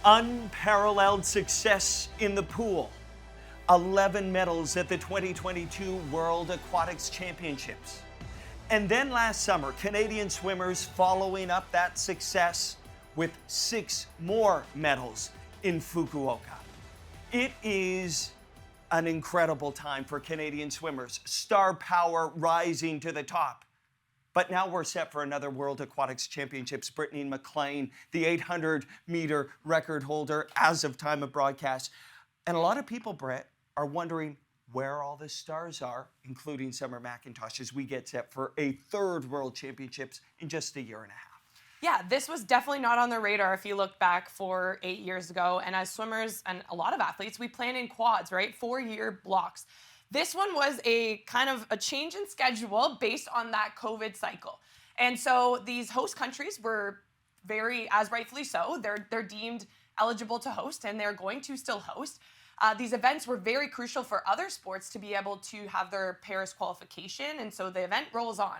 Unparalleled success in the pool. 11 medals at the 2022 World Aquatics Championships. And then last summer, Canadian swimmers following up that success with 6 more medals in Fukuoka. It is an incredible time for Canadian swimmers. Star power rising to the top. But now we're set for another World Aquatics Championships. Brittany McLean, the 800-meter record holder as of time of broadcast. And a lot of people, Brett, are wondering where all the stars are, including Summer McIntosh, as we get set for a third World Championships in just a year and a half. Yeah, this was definitely not on the radar if you look back 8 years ago. And as swimmers and a lot of athletes, we plan in quads, right? 4-year blocks. This one was a kind of a change in schedule based on that COVID cycle. And so these host countries were very, as rightfully so, they're deemed eligible to host and they're going to still host. These events were very crucial for other sports to be able to have their Paris qualification. And so the event rolls on.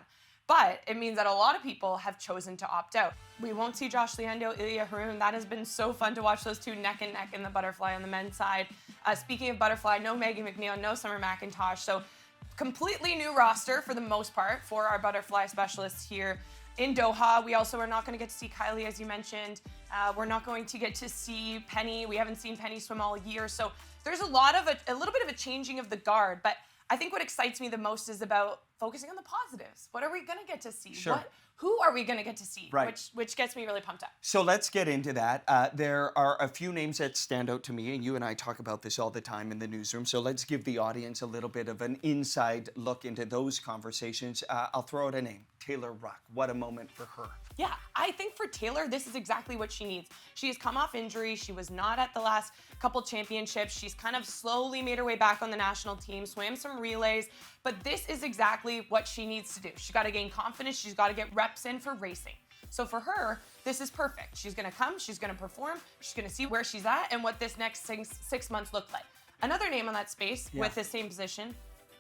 But it means that a lot of people have chosen to opt out. We won't see Josh Leando, Ilya Haroun. That has been so fun to watch those two neck and neck in the butterfly on the men's side. Speaking of butterfly, no Maggie McNeil, no Summer McIntosh. So completely new roster for the most part for our butterfly specialists here in Doha. We also are not going to get to see Kylie, as you mentioned. We're not going to get to see Penny. We haven't seen Penny swim all year. So there's a little bit of a changing of the guard. But I think what excites me the most is about focusing on the positives. What are we going to get to see? Sure. Who are we going to get to see? Right. Which gets me really pumped up. So let's get into that. There are a few names that stand out to me, and you and I talk about this all the time in the newsroom. So let's give the audience a little bit of an inside look into those conversations. I'll throw out a name, Taylor Ruck. What a moment for her. Yeah, I think for Taylor, this is exactly what she needs. She has come off injury. She was not at the last couple championships. She's kind of slowly made her way back on the national team, swam some relays, but this is exactly what she needs to do. She's got to gain confidence. She's got to get reps in for racing. So for her, this is perfect. She's going to come, she's going to perform, she's going to see where she's at and what this next 6 months look like. Another name on that space with the same position,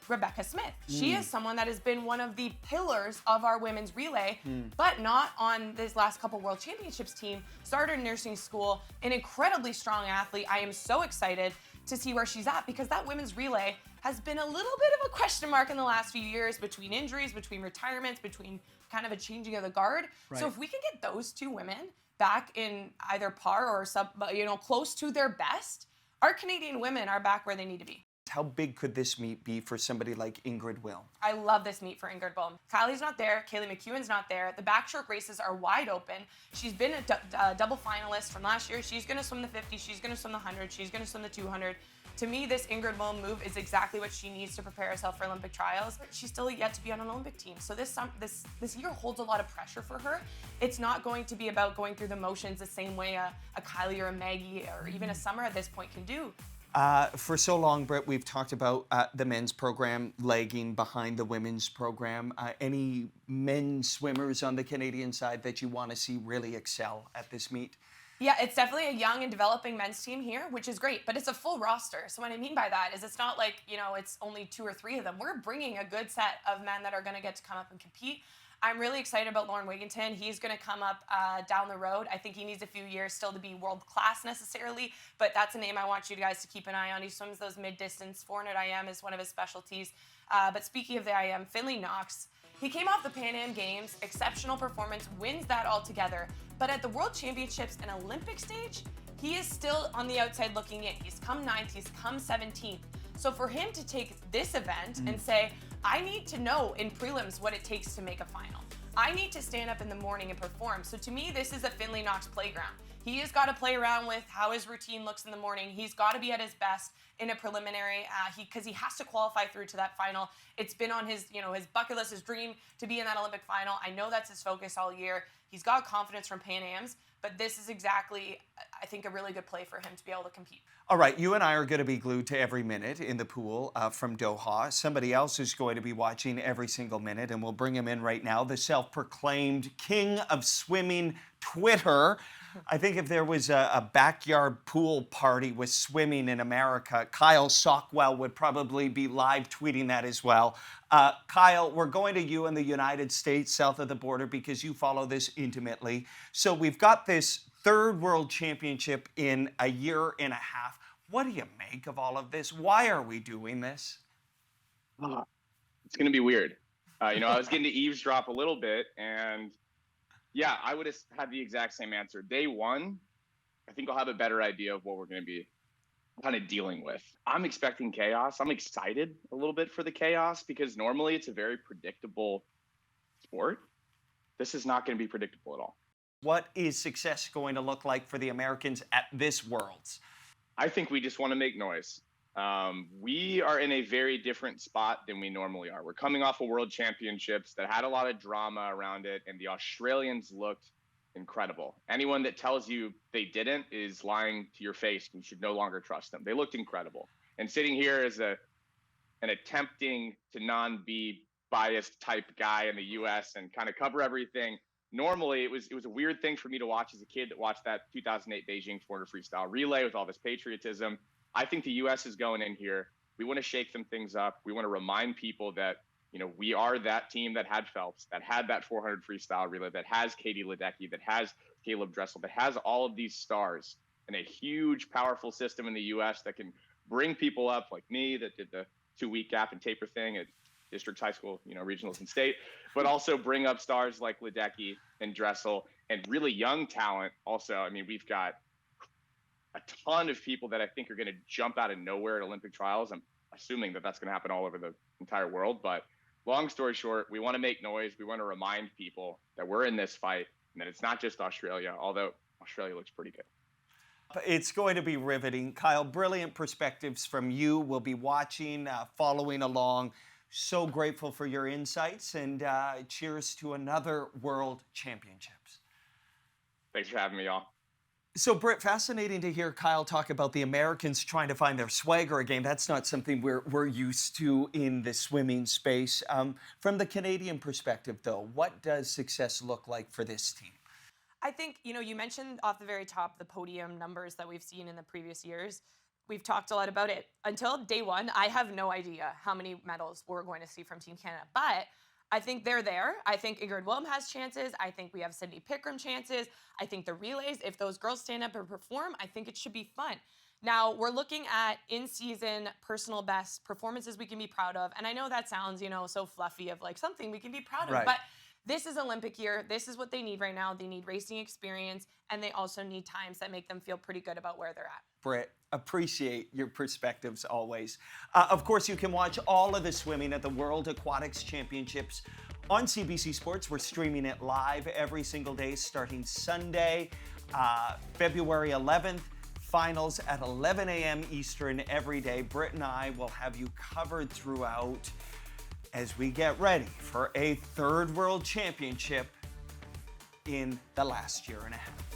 Rebecca Smith. She is someone that has been one of the pillars of our women's relay, but not on this last couple World Championships team. Started nursing school, an incredibly strong athlete. I am so excited to see where she's at because that women's relay has been a little bit of a question mark in the last few years between injuries, between retirements, between kind of a changing of the guard. Right. So if we can get those two women back in either par or close to their best, our Canadian women are back where they need to be. How big could this meet be for somebody like Ingrid Wilm? I love this meet for Ingrid Wilm. Kylie's not there. Kaylee McEwen's not there. The backstroke races are wide open. She's been a double finalist from last year. She's going to swim the 50. She's going to swim the 100. She's going to swim the 200. To me, this Ingrid Wilm move is exactly what she needs to prepare herself for Olympic trials. She's still yet to be on an Olympic team. So this year holds a lot of pressure for her. It's not going to be about going through the motions the same way a Kylie or a Maggie or even a Summer at this point can do. For so long, Brett, we've talked about the men's program lagging behind the women's program. Any men's swimmers on the Canadian side that you want to see really excel at this meet? Yeah, it's definitely a young and developing men's team here, which is great, but it's a full roster. So what I mean by that is it's not like, it's only 2 or 3 of them. We're bringing a good set of men that are going to get to come up and compete. I'm really excited about Lauren Wigginton. He's going to come up down the road. I think he needs a few years still to be world class necessarily, but that's a name I want you guys to keep an eye on. He swims those mid-distance. 400 IM is one of his specialties. But speaking of the IM, Finley Knox, he came off the Pan Am Games, exceptional performance, wins that altogether. But at the World Championships and Olympic stage, he is still on the outside looking in. He's come 9th, he's come 17th. So for him to take this event and say, I need to know in prelims what it takes to make a final. I need to stand up in the morning and perform. So to me, this is a Finley Knox playground. He has got to play around with how his routine looks in the morning. He's got to be at his best in a preliminary because he has to qualify through to that final. It's been on his bucket list, his dream to be in that Olympic final. I know that's his focus all year. He's got confidence from Pan Ams, but this is exactly, I think, a really good play for him to be able to compete. All right, you and I are going to be glued to every minute in the pool from Doha. Somebody else is going to be watching every single minute, and we'll bring him in right now, the self-proclaimed king of swimming Twitter. I think if there was a backyard pool party with swimming in America, Kyle Sockwell would probably be live tweeting that as well. Kyle, we're going to you in the United States, south of the border, because you follow this intimately. So we've got this third world championship in a year and a half. What do you make of all of this? Why are we doing this? It's going to be weird. I was getting to eavesdrop a little bit, and yeah, I would have had the exact same answer. Day one, I think I'll have a better idea of what we're going to be kind of dealing with. I'm expecting chaos. I'm excited a little bit for the chaos because normally it's a very predictable sport. This is not going to be predictable at all. What is success going to look like for the Americans at this Worlds? I think we just want to make noise. We are in a very different spot than we normally are. We're coming off of World Championships that had a lot of drama around it, and the Australians looked incredible. Anyone that tells you they didn't is lying to your face. You should no longer trust them. They looked incredible. And sitting here as an attempting to non-be biased type guy in the U.S. and kind of cover everything, normally it was a weird thing for me to watch as a kid that watched that 2008 Beijing 400 freestyle relay with all this patriotism. I think the U.S. is going in here. We want to shake some things up. We want to remind people that, we are that team that had Phelps, that had that 400 freestyle relay, that has Katie Ledecky, that has Caleb Dressel, that has all of these stars and a huge, powerful system in the U.S. that can bring people up like me that did the 2-week gap and taper thing at districts, high school, regionals and state, but also bring up stars like Ledecky and Dressel and really young talent. Also, I mean, we've got a ton of people that I think are going to jump out of nowhere at Olympic trials. I'm assuming that that's going to happen all over the entire world. But long story short, we want to make noise. We want to remind people that we're in this fight and that it's not just Australia, although Australia looks pretty good. It's going to be riveting. Kyle, brilliant perspectives from you. We'll be watching, following along. So grateful for your insights, and cheers to another World Championships. Thanks for having me, y'all. So, Britt, fascinating to hear Kyle talk about the Americans trying to find their swagger again. That's not something we're used to in the swimming space. From the Canadian perspective, though, what does success look like for this team? I think, you mentioned off the very top the podium numbers that we've seen in the previous years. We've talked a lot about it. Until day one, I have no idea how many medals we're going to see from Team Canada. But I think they're there. I think Ingrid Wilm has chances. I think we have Sydney Pickrem chances. I think the relays, if those girls stand up and perform, I think it should be fun. Now, we're looking at in-season personal best performances we can be proud of. And I know that sounds, so fluffy of like something we can be proud of. Right. But this is Olympic year. This is what they need right now. They need racing experience, and they also need times that make them feel pretty good about where they're at. Britt, appreciate your perspectives always. Of course, you can watch all of the swimming at the World Aquatics Championships on CBC Sports. We're streaming it live every single day starting Sunday, February 11th. Finals at 11 a.m. Eastern every day. Britt and I will have you covered throughout as we get ready for a third World Championship in the last year and a half.